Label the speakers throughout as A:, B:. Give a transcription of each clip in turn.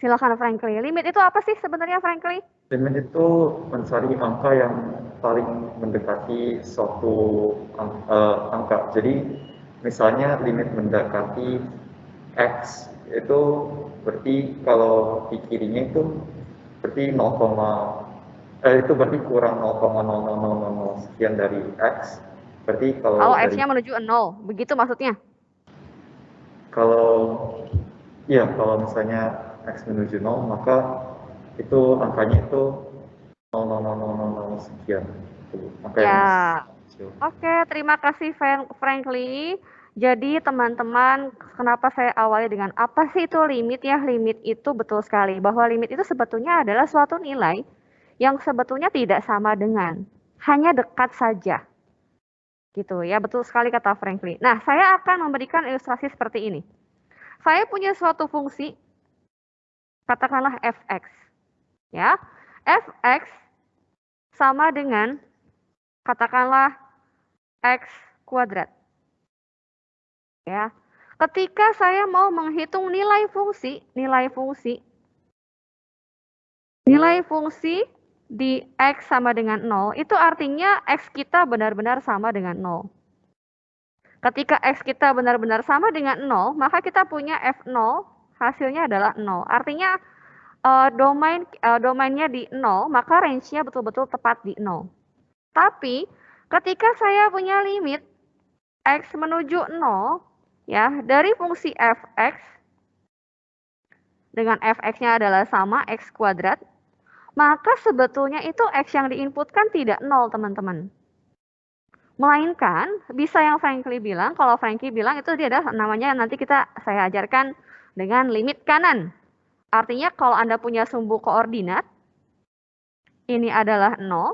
A: Silakan Frankly. Limit itu apa sih sebenarnya Frankly?
B: Limit itu mencari angka yang paling mendekati suatu angka. Jadi misalnya limit mendekati X itu berarti kalau di kirinya itu berarti itu berarti kurang 0,0000 sekian dari X. Berarti
A: Kalau
B: kalau dari
A: X-nya menuju 0, begitu maksudnya?
B: kalau kalau misalnya X menuju 0, maka itu angkanya itu 0,0000 sekian. Itu angka yang
A: Ya,
B: kecil.
A: oke, terima kasih Frankly. Jadi teman-teman, kenapa saya awali dengan apa sih itu limit ya? Limit itu betul sekali, bahwa limit itu sebetulnya adalah suatu nilai yang sebetulnya tidak sama dengan, hanya dekat saja. Gitu ya, betul sekali kata Frankly. Nah, saya akan memberikan ilustrasi seperti ini. Saya punya suatu fungsi, katakanlah fx. Ya, fx sama dengan, katakanlah, x kuadrat. Ya, ketika saya mau menghitung nilai fungsi di x sama dengan 0, itu artinya x kita benar-benar sama dengan 0. Ketika x kita benar-benar sama dengan 0, maka kita punya f0 hasilnya adalah 0. Artinya domainnya di 0, maka range-nya betul-betul tepat di 0. Tapi ketika saya punya limit x menuju 0, ya, dari fungsi fx dengan fx-nya adalah sama x kuadrat, maka sebetulnya itu x yang diinputkan tidak 0, teman-teman. Melainkan bisa yang Frankly bilang, kalau Frankly bilang itu dia adalah namanya nanti saya ajarkan dengan limit kanan. Artinya kalau Anda punya sumbu koordinat, ini adalah 0,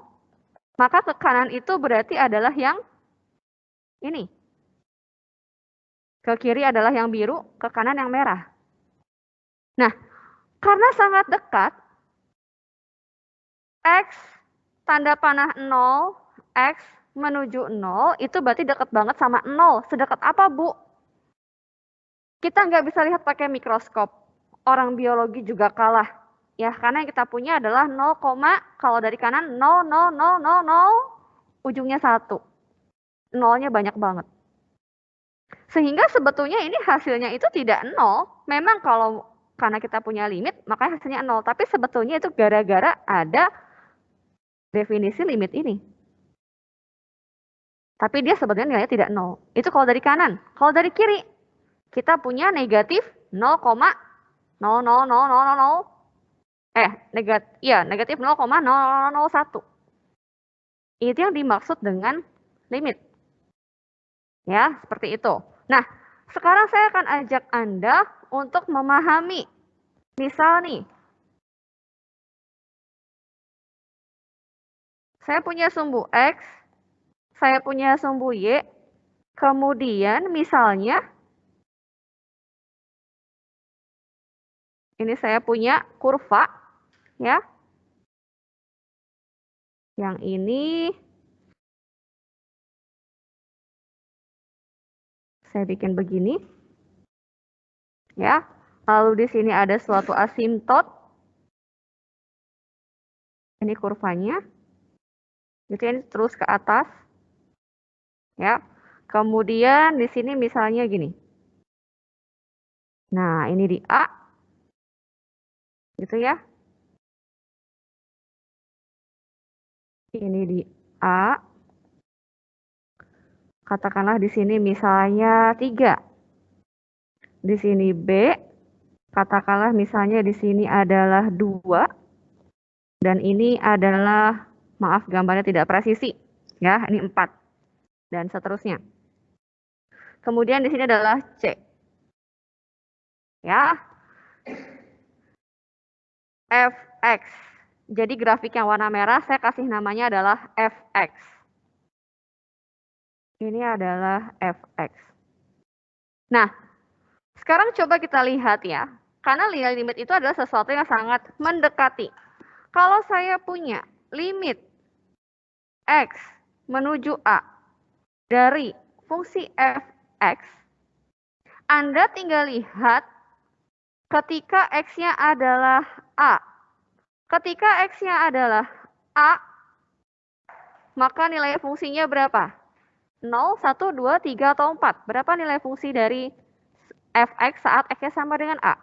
A: maka ke kanan itu berarti adalah yang ini. Ke kiri adalah yang biru, ke kanan yang merah. Nah, karena sangat dekat, X tanda panah 0, X menuju 0, itu berarti dekat banget sama 0. Sedekat apa, Bu? Kita nggak bisa lihat pakai mikroskop. Orang biologi juga kalah. Ya, karena yang kita punya adalah 0, kalau dari kanan 0, 0, 0, 0, 0, ujungnya 1. Nolnya banyak banget. Sehingga sebetulnya ini hasilnya itu tidak 0. Memang karena kita punya limit, makanya hasilnya 0. Tapi sebetulnya itu gara-gara ada definisi limit ini. Tapi dia sebetulnya nilainya tidak 0. Itu kalau dari kanan. Kalau dari kiri, kita punya negatif 0,00000. Negatif 0,0001. Itu yang dimaksud dengan limit. Ya, seperti itu. Nah, sekarang saya akan ajak Anda untuk memahami. Misal nih, saya punya sumbu X, saya punya sumbu Y, kemudian misalnya, ini saya punya kurva, ya. Yang ini, saya bikin begini, ya. Lalu di sini ada suatu asimtot. Ini kurvanya. Gitu ini terus ke atas. Ya. Kemudian di sini misalnya gini. Nah, ini di A. Gitu ya. Ini di A. Katakanlah di sini misalnya 3. Di sini B. Katakanlah misalnya di sini adalah 2. Dan ini adalah, maaf gambarnya tidak presisi. Ya, ini 4. Dan seterusnya. Kemudian di sini adalah C. Ya. Fx. Jadi grafik yang warna merah saya kasih namanya adalah Fx. Ini adalah Fx. Nah, sekarang coba kita lihat ya. Karena nilai limit itu adalah sesuatu yang sangat mendekati. Kalau saya punya limit X menuju A dari fungsi Fx, Anda tinggal lihat ketika X-nya adalah A. Ketika X-nya adalah A, maka nilai fungsinya berapa? 0, 1, 2, 3, atau 4. Berapa nilai fungsi dari fx saat x-nya sama dengan A?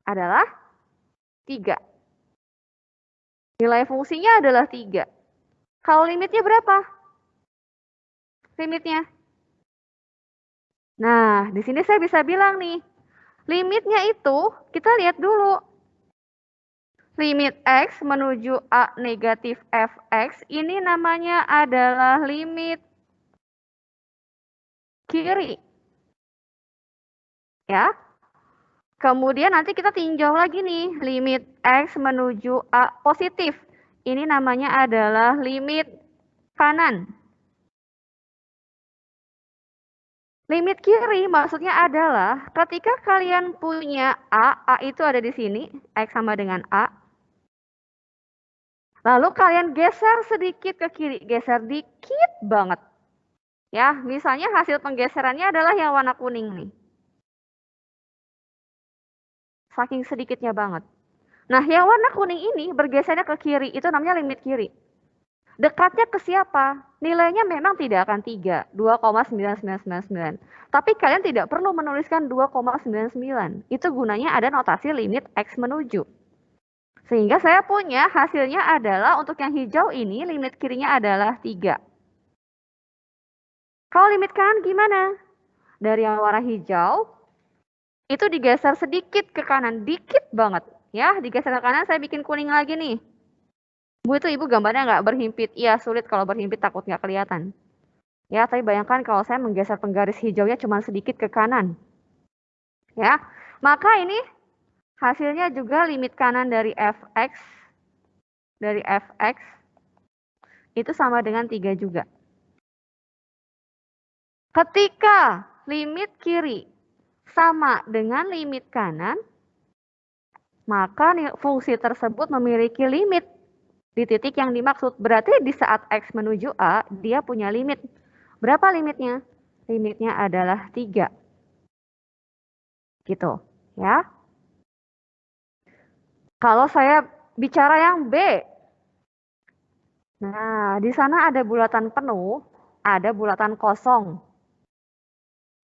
A: Adalah 3. Nilai fungsinya adalah 3. Kalau limitnya berapa? Limitnya. Nah, di sini saya bisa bilang nih, limitnya itu kita lihat dulu. Limit X menuju A negatif Fx, ini namanya adalah limit kiri. Ya. Kemudian nanti kita tinjau lagi nih, limit X menuju A positif. Ini namanya adalah limit kanan. Limit kiri maksudnya adalah ketika kalian punya A itu ada di sini, X sama dengan A. Lalu kalian geser sedikit ke kiri, geser dikit banget. Ya, misalnya hasil penggeserannya adalah yang warna kuning nih. Saking sedikitnya banget. Nah, yang warna kuning ini bergesernya ke kiri, itu namanya limit kiri. Dekatnya ke siapa? Nilainya memang tidak akan 3, 2,9999. Tapi kalian tidak perlu menuliskan 2,99. Itu gunanya ada notasi limit X menuju. Sehingga saya punya hasilnya adalah untuk yang hijau ini limit kirinya adalah 3. Kalau limit kanan gimana? Dari yang warna hijau, itu digeser sedikit ke kanan, dikit banget. Ya, digeser ke kanan, saya bikin kuning lagi nih. Bu, itu ibu gambarnya nggak berhimpit. Iya, sulit kalau berhimpit, takut nggak kelihatan. Ya, tapi bayangkan kalau saya menggeser penggaris hijaunya cuma sedikit ke kanan. Ya, maka ini hasilnya juga limit kanan dari Fx, itu sama dengan 3 juga. Ketika limit kiri sama dengan limit kanan, maka fungsi tersebut memiliki limit di titik yang dimaksud. Berarti di saat X menuju A, dia punya limit. Berapa limitnya? Limitnya adalah 3. Gitu, ya. Kalau saya bicara yang B, nah di sana ada bulatan penuh, ada bulatan kosong.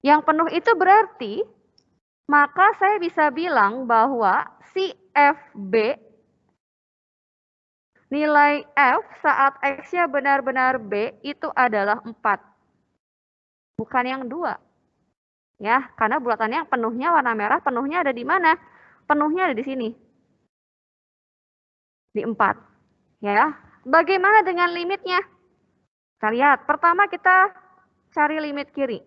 A: Yang penuh itu berarti, maka saya bisa bilang bahwa si FB, nilai F saat X-nya benar-benar B itu adalah 4. Bukan yang 2. Ya, karena bulatannya yang penuhnya warna merah, penuhnya ada di mana? Penuhnya ada di sini. Di 4. Ya. Bagaimana dengan limitnya? Kita lihat. Pertama kita cari limit kiri.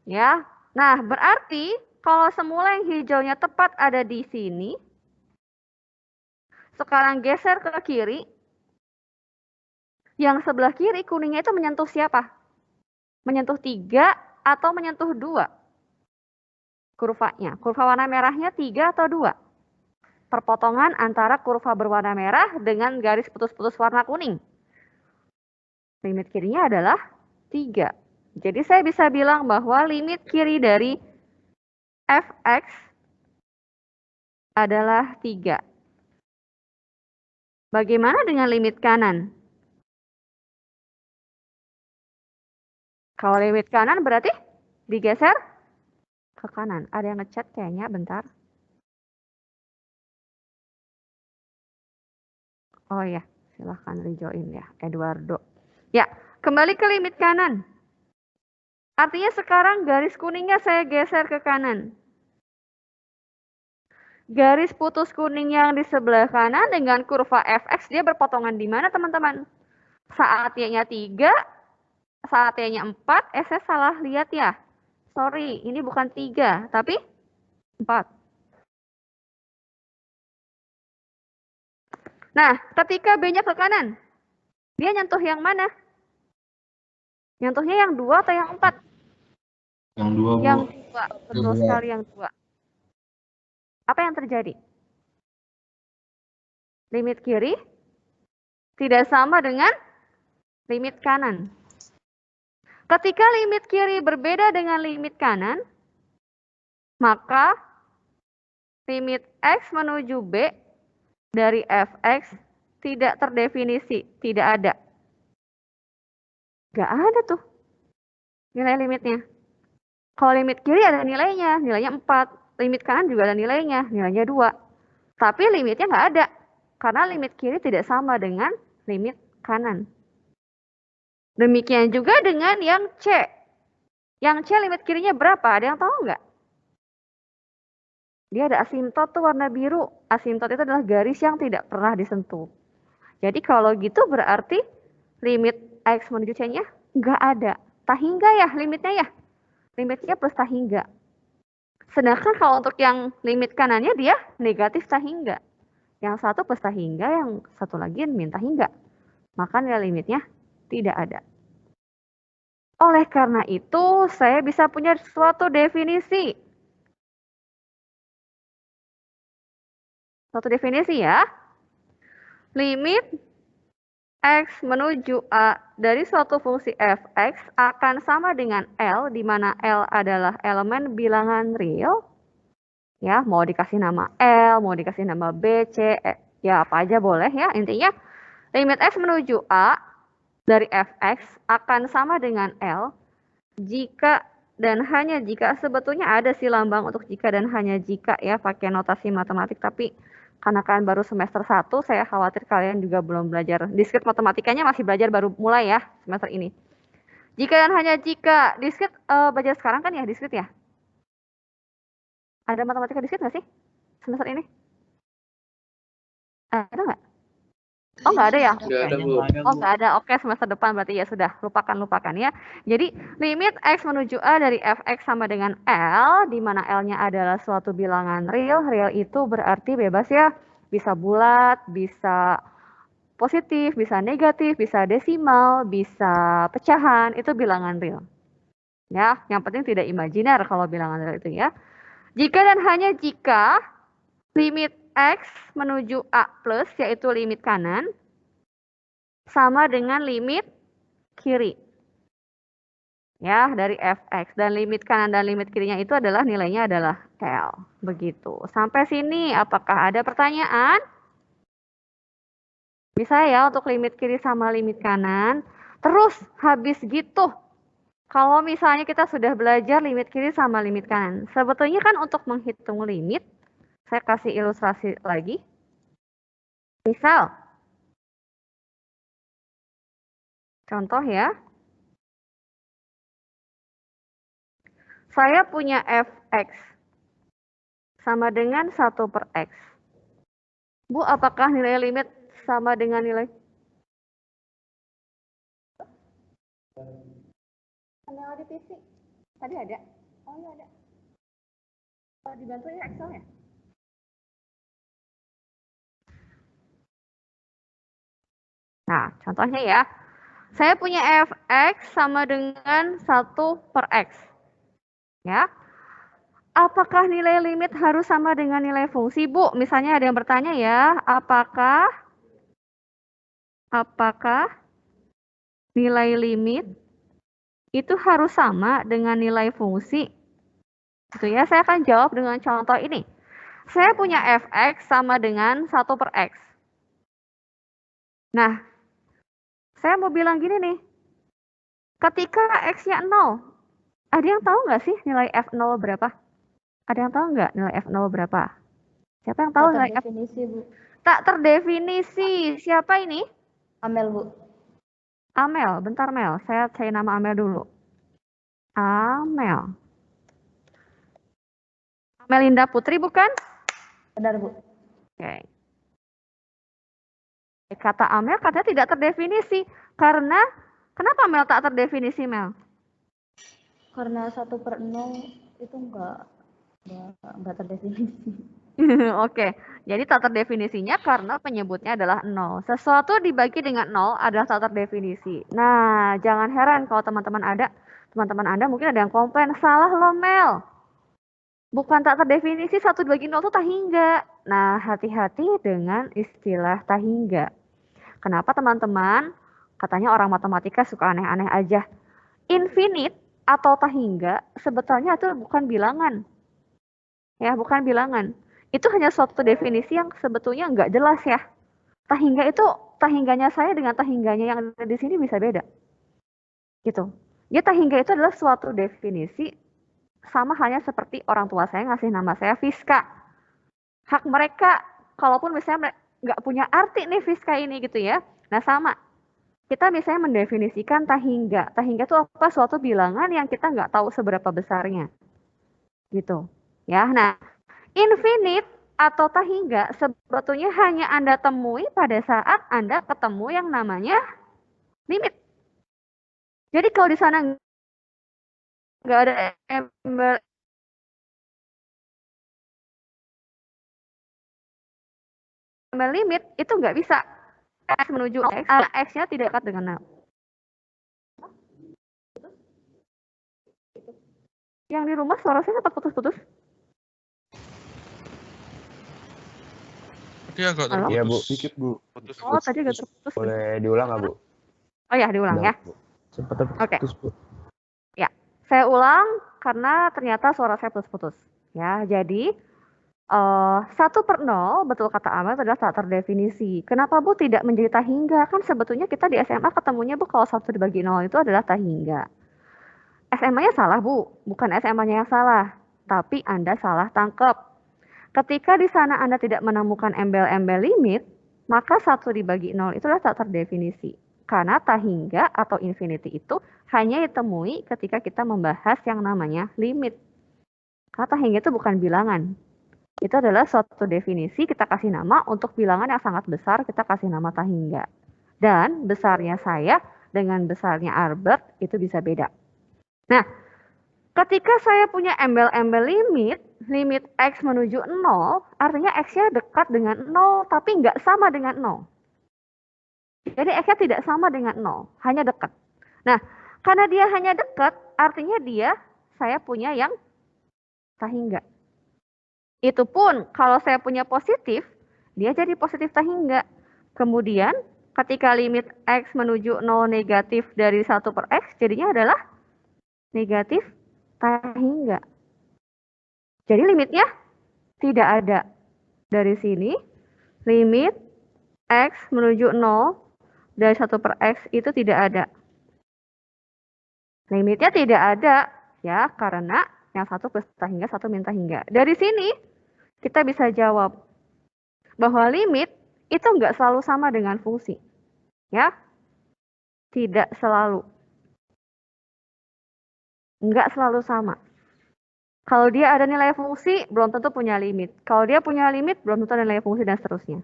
A: Ya. Nah, berarti kalau semula yang hijaunya tepat ada di sini, sekarang geser ke kiri, yang sebelah kiri kuningnya itu menyentuh siapa? Menyentuh 3 atau menyentuh 2? Kurvanya. Kurva warna merahnya 3 atau 2? Perpotongan antara kurva berwarna merah dengan garis putus-putus warna kuning. Limit kirinya adalah 3. Jadi saya bisa bilang bahwa limit kiri dari Fx adalah 3. Bagaimana dengan limit kanan? Kalau limit kanan berarti digeser ke kanan. Ada yang ngechat kayaknya, bentar. Oh ya, silahkan rejoin ya, Eduardo. Ya, kembali ke limit kanan. Artinya sekarang garis kuningnya saya geser ke kanan. Garis putus kuning yang di sebelah kanan dengan kurva Fx, dia berpotongan di mana teman-teman? Saat Y-nya 3, saat Y-nya 4, saya salah lihat ya. Sorry, ini bukan 3, tapi 4. Nah, ketika B-nya ke kanan, dia nyentuh yang mana? Nyentuhnya yang 2 atau yang 4?
B: Yang 2, Bu.
A: Yang 2, betul sekali yang 2. Apa yang terjadi? Limit kiri tidak sama dengan limit kanan. Ketika limit kiri berbeda dengan limit kanan, maka limit X menuju B dari Fx tidak terdefinisi, tidak ada. Nggak ada tuh nilai limitnya. Kalau limit kiri ada nilainya 4. Limit kanan juga ada nilainya 2. Tapi limitnya nggak ada, karena limit kiri tidak sama dengan limit kanan. Demikian juga dengan yang C. Yang C limit kirinya berapa? Ada yang tahu nggak? Dia ada asimtot tuh warna biru. Asimtot itu adalah garis yang tidak pernah disentuh. Jadi kalau gitu berarti limit X menuju C-nya nggak ada. Tahingga ya limitnya ya. Limitnya plus tahingga. Sedangkan kalau untuk yang limit kanannya dia negatif tahingga. Yang satu plus tahingga, yang satu lagi min tahingga. Maka nilai limitnya tidak ada. Oleh karena itu, saya bisa punya suatu definisi. Suatu definisi ya. Limit X menuju A dari suatu fungsi Fx akan sama dengan L, di mana L adalah elemen bilangan real. Ya, mau dikasih nama L, mau dikasih nama B, C, ya apa aja boleh ya. Intinya, limit X menuju A dari Fx akan sama dengan L jika dan hanya jika, sebetulnya ada sih lambang untuk jika dan hanya jika ya, pakai notasi matematik, tapi karena kalian baru semester 1, saya khawatir kalian juga belum belajar. Diskrit matematikanya masih belajar baru mulai ya semester ini. Jika dan hanya jika, diskrit belajar sekarang kan ya diskrit ya? Ada matematika diskrit nggak sih semester ini? Ada nggak? Oh nggak ada ya?
B: Nggak ada, Bu.
A: Oh nggak ada, oke semester depan berarti ya sudah, lupakan ya. Jadi limit X menuju A dari Fx sama dengan L, di mana L-nya adalah suatu bilangan real. Real itu berarti bebas ya, bisa bulat, bisa positif, bisa negatif, bisa desimal, bisa pecahan, itu bilangan real. Ya, yang penting tidak imajiner kalau bilangan real itu ya. Jika dan hanya jika limit X menuju A plus, yaitu limit kanan, sama dengan limit kiri. Ya, dari Fx. Dan limit kanan dan limit kirinya itu adalah nilainya adalah L. Begitu. Sampai sini, apakah ada pertanyaan? Bisa ya untuk limit kiri sama limit kanan. Terus, habis gitu, kalau misalnya kita sudah belajar limit kiri sama limit kanan. Sebetulnya kan untuk menghitung limit, saya kasih ilustrasi lagi. Misal, contoh ya, saya punya Fx sama dengan 1 per X. Bu, apakah nilai limit sama dengan nilai? Panel di PC. Tadi ada? Oh iya ada. Dibantu ya Excel-nya? Nah, contohnya ya. Saya punya Fx sama dengan 1 per X. Ya. Apakah nilai limit harus sama dengan nilai fungsi, Bu? Misalnya ada yang bertanya ya, apakah nilai limit itu harus sama dengan nilai fungsi? Gitu ya, saya akan jawab dengan contoh ini. Saya punya Fx sama dengan 1 per X. Nah, saya mau bilang gini nih, ketika X-nya 0, ada yang tahu nggak sih nilai F0 berapa? Ada yang tahu nggak nilai F0 berapa? Siapa yang tahu nilai F?
C: Bu.
A: Tak terdefinisi. Siapa ini?
C: Amel, Bu.
A: Amel, bentar Mel. Saya cari nama Amel dulu. Amel. Amelinda Putri bukan?
C: Benar, Bu.
A: Oke. Kata Amel katanya tidak terdefinisi. Karena, kenapa Mel tak terdefinisi, Mel?
C: Karena 1 per 0 itu enggak terdefinisi.
A: Oke, jadi tak terdefinisinya karena penyebutnya adalah 0. Sesuatu dibagi dengan 0 adalah tak terdefinisi. Nah, jangan heran kalau teman-teman Anda mungkin ada yang komplain, salah loh Mel. Bukan tak terdefinisi, 1 dibagi 0 itu tahingga. Nah, hati-hati dengan istilah tahingga. Kenapa teman-teman? Katanya orang matematika suka aneh-aneh aja. infinite atau tak hingga sebetulnya itu bukan bilangan. Ya, bukan bilangan. Itu hanya suatu definisi yang sebetulnya nggak jelas ya. Tak hingga itu, tak hingganya saya dengan tak hingganya yang ada di sini bisa beda. Gitu. Jadi tak hingga itu adalah suatu definisi sama halnya seperti orang tua saya ngasih nama saya Fiska. Hak mereka, kalaupun misalnya nggak punya arti nih Fiska ini gitu ya. Nah sama, kita misalnya mendefinisikan tak hingga. Tak hingga itu apa? Suatu bilangan yang kita nggak tahu seberapa besarnya. Gitu. Ya, nah infinite atau tak hingga sebetulnya hanya Anda temui pada saat Anda ketemu yang namanya limit. Jadi kalau di sana nggak ada embel limit, itu nggak bisa X menuju X, X-nya tidak dekat dengan 0. Yang di rumah suara saya tetap putus-putus.
D: Tadi agak terputus.
E: Iya, Bu. Dikit, Bu.
A: Oh, tadi agak terputus.
E: Boleh diulang nggak, Bu?
A: Oh ya, diulang ya.
E: Sempat terputus, Bu.
A: Ya, saya ulang karena ternyata suara saya putus-putus. Ya, jadi 1/0, betul kata Amel, adalah tak terdefinisi. Kenapa Bu tidak menjadi tak hingga? Kan sebetulnya kita di SMA ketemunya Bu kalau 1 dibagi 0 itu adalah tak hingga. SMA-nya salah Bu, bukan SMA-nya yang salah, tapi Anda salah tangkap. Ketika di sana Anda tidak menemukan embel-embel limit, maka 1 dibagi 0 itulah tak terdefinisi. Karena tak hingga atau infinity itu hanya ditemui ketika kita membahas yang namanya limit. Karena tak hingga itu bukan bilangan. Itu adalah suatu definisi, kita kasih nama untuk bilangan yang sangat besar, kita kasih nama tak hingga. Dan besarnya saya dengan besarnya Albert itu bisa beda. Nah, ketika saya punya embel-embel limit X menuju 0, artinya X-nya dekat dengan 0, tapi nggak sama dengan 0. Jadi X-nya tidak sama dengan 0, hanya dekat. Nah, karena dia hanya dekat, artinya saya punya yang tak hingga. Itu pun kalau saya punya positif, dia jadi positif tak hingga. Kemudian ketika limit X menuju 0 negatif dari 1/X, jadinya adalah negatif tak hingga. Jadi limitnya tidak ada. Dari sini, limit X menuju 0 dari 1/X itu tidak ada. Limitnya tidak ada, ya, karena yang satu plus tak hingga, satu min tak hingga. Dari sini, kita bisa jawab bahwa limit itu nggak selalu sama dengan fungsi. Ya, tidak selalu. Nggak selalu sama. Kalau dia ada nilai fungsi, belum tentu punya limit. Kalau dia punya limit, belum tentu ada nilai fungsi dan seterusnya.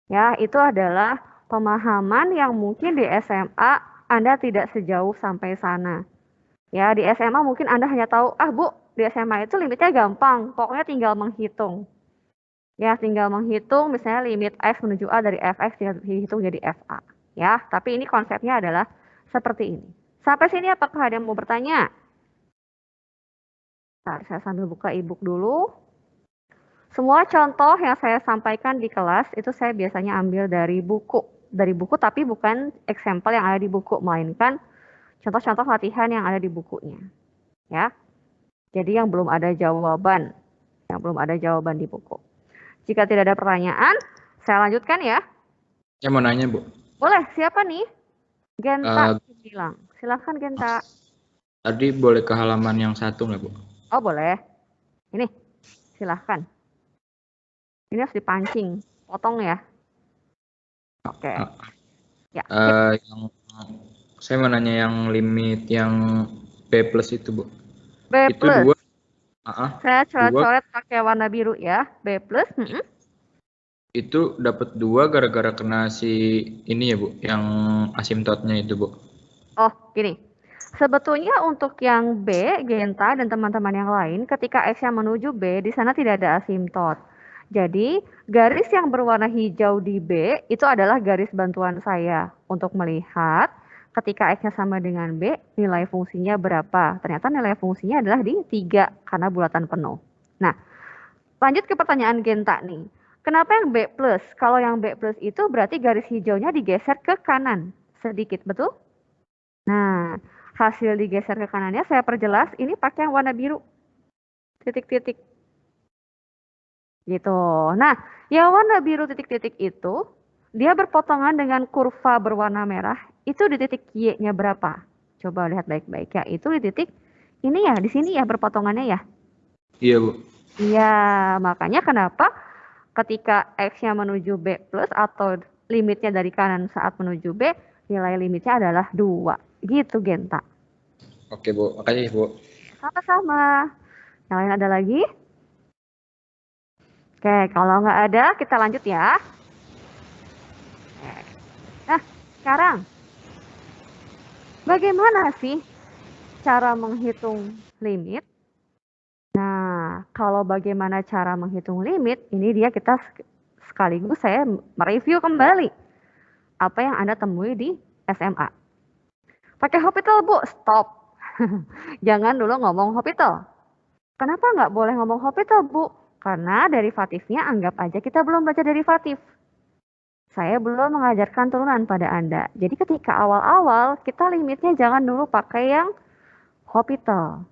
A: Ya, itu adalah pemahaman yang mungkin di SMA Anda tidak sejauh sampai sana. Ya, di SMA mungkin Anda hanya tahu, Bu, di SMA itu limitnya gampang, pokoknya tinggal menghitung. Ya, tinggal menghitung misalnya limit X menuju A dari Fx dihitung jadi Fa. Ya, tapi ini konsepnya adalah seperti ini. Sampai sini apakah ada yang mau bertanya? Bentar, saya sambil buka e-book dulu. Semua contoh yang saya sampaikan di kelas itu saya biasanya ambil dari buku. Dari buku tapi bukan example yang ada di buku, melainkan contoh-contoh latihan yang ada di bukunya. Ya. Jadi yang belum ada jawaban. Yang belum ada jawaban di buku. Jika tidak ada pertanyaan, saya lanjutkan ya.
D: Saya mau nanya, Bu.
A: Boleh, siapa nih? Genta bilang. Silakan Genta.
D: Tadi boleh ke halaman yang 1 nggak, Bu?
A: Oh, boleh. Ini, silahkan. Ini harus dipancing. Potong ya. Oke. Ya.
D: Yang saya mau nanya yang limit yang B+ itu, Bu.
A: B+.
D: Itu 2.
A: Saya coret-coret pakai warna biru ya. B+.
D: Itu dapat 2 gara-gara kena si ini ya, Bu, yang asimtotnya itu, Bu.
A: Oh, gini. Sebetulnya untuk yang B, Genta dan teman-teman yang lain, ketika X-nya menuju B, di sana tidak ada asimtot. Jadi, garis yang berwarna hijau di B, itu adalah garis bantuan saya untuk melihat ketika X-nya sama dengan B, nilai fungsinya berapa. Ternyata nilai fungsinya adalah di 3, karena bulatan penuh. Nah, lanjut ke pertanyaan Genta nih. Kenapa yang B+? Kalau yang B+ itu berarti garis hijaunya digeser ke kanan sedikit, betul? Nah, hasil digeser ke kanannya, saya perjelas, ini pakai yang warna biru. Titik-titik. Gitu. Nah, yang warna biru titik-titik itu, dia berpotongan dengan kurva berwarna merah, itu di titik Y-nya berapa? Coba lihat baik-baik ya, itu di titik ini ya, di sini ya berpotongannya ya.
D: Iya, Bu.
A: Iya, makanya kenapa ketika X-nya menuju B plus atau limitnya dari kanan saat menuju B, nilai limitnya adalah 2. Gitu, Genta.
D: Oke, Bu. Makasih, Bu.
A: Sama-sama. Yang lain ada lagi? Oke, kalau nggak ada, kita lanjut ya. Nah, sekarang, bagaimana sih cara menghitung limit? Nah, kalau bagaimana cara menghitung limit, ini dia kita sekaligus saya mereview kembali apa yang Anda temui di SMA. Pakai Hopital, Bu? Stop. Jangan dulu ngomong Hopital. Kenapa nggak boleh ngomong Hopital, Bu? Karena derivatifnya anggap aja kita belum belajar derivatif. Saya belum mengajarkan turunan pada Anda. Jadi ketika awal-awal, kita limitnya jangan dulu pakai yang Hopital.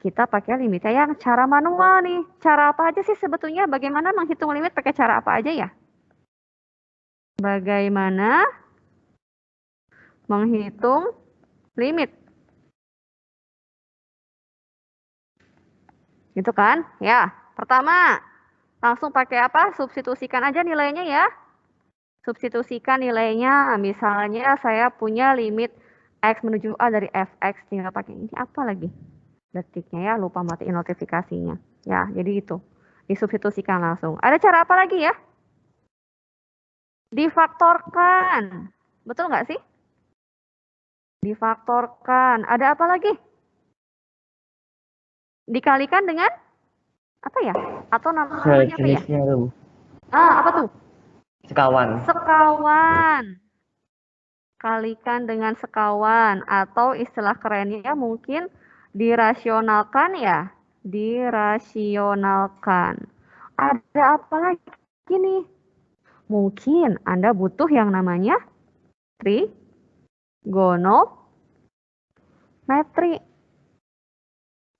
A: Kita pakai limitnya yang cara manual nih. Cara apa aja sih sebetulnya? Bagaimana menghitung limit pakai cara apa aja ya? Bagaimana menghitung limit? Gitu kan? Ya, pertama, langsung pakai apa? Substitusikan aja nilainya ya. Substitusikan nilainya, misalnya saya punya limit X menuju A dari fx, tinggal pakai ini apa lagi? Detiknya ya, lupa matiin notifikasinya. Ya, jadi itu. Disubstitusikan langsung. Ada cara apa lagi ya? Difaktorkan. Betul nggak sih? Difaktorkan. Ada apa lagi? Dikalikan dengan apa ya? Atau namanya apa ya? Apa tuh?
E: Sekawan.
A: Sekawan. Kalikan dengan sekawan. Atau istilah kerennya mungkin dirasionalkan ya. Dirasionalkan. Ada apa lagi nih? Mungkin Anda butuh yang namanya trigonometri.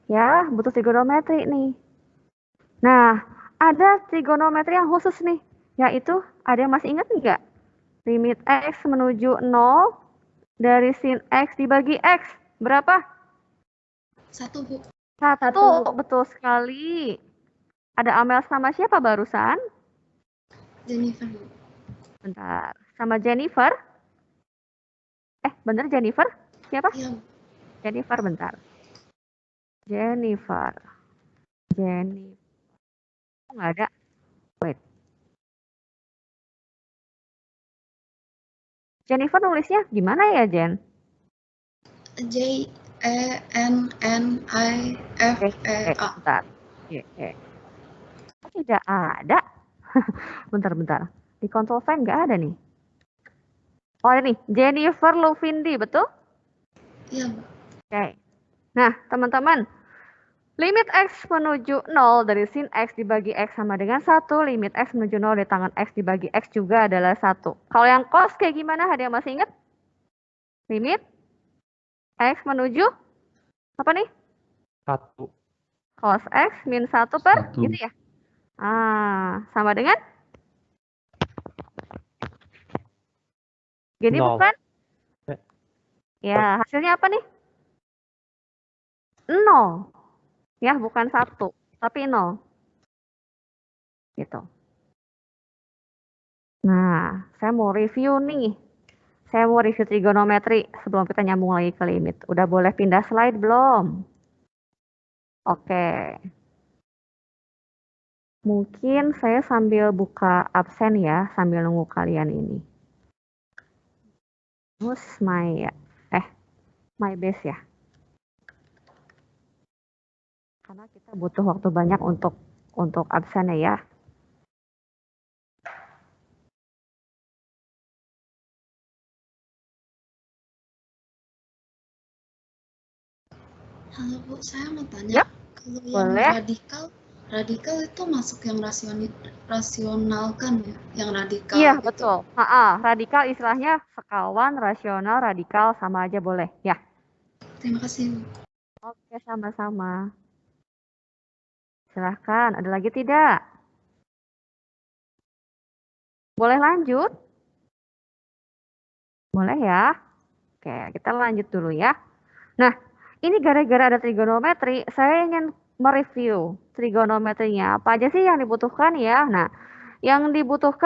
A: Ya, butuh trigonometri nih. Nah, ada trigonometri yang khusus nih. Yaitu, ada yang masih ingat nggak? Limit X menuju 0 dari sin X dibagi X. Berapa?
F: 1, Bu.
A: 1, betul sekali. Ada Amel sama siapa barusan?
F: Jennifer, Bu.
A: Bentar. Sama Jennifer? Bener Jennifer? Siapa?
F: Iya, Bu.
A: Jennifer, bentar. Jennifer. Nggak ada. Wait. Jennifer nulisnya gimana ya, Jen?
F: J-E-N-N-I-F-E-A.
A: Bentar. Tidak ada. Bentar. Di control find nggak ada nih. Oh, ada nih. Jennifer Luvindi, betul?
F: Iya, Bu.
A: Oke. Nah, teman-teman. Limit X menuju 0 dari sin X dibagi X sama dengan 1. Limit X menuju 0 dari tangan X dibagi X juga adalah 1. Kalau yang cos kayak gimana? Ada yang masih ingat? Limit X menuju apa nih?
E: 1.
A: Cos X min 1 per
B: 1.
A: gitu ya? Sama dengan? Gini
E: 0.
A: bukan? Ya, hasilnya apa nih? 0. Ya, bukan 1, tapi 0. Gitu. Nah, saya mau review nih. Saya mau review trigonometri sebelum kita nyambung lagi ke limit. Udah boleh pindah slide belum? Oke. Mungkin saya sambil buka absen ya, sambil nunggu kalian ini. Terus my base ya. Karena kita butuh waktu banyak untuk absen ya.
F: Halo, Bu. Saya mau tanya.
A: Yap,
F: kalau yang
A: boleh.
F: radikal itu masuk yang rasionalkan ya? Yang radikal
A: Iya,
F: gitu.
A: betul. Radikal istilahnya sekawan, rasional, radikal sama aja boleh. Ya.
F: Terima kasih, Bu.
A: Oke, sama-sama. Silahkan, ada lagi tidak? Boleh lanjut? Boleh ya? Oke, kita lanjut dulu ya. Nah, ini gara-gara ada trigonometri, saya ingin mereview trigonometrinya. Apa aja sih yang dibutuhkan ya? Nah, yang dibutuhkan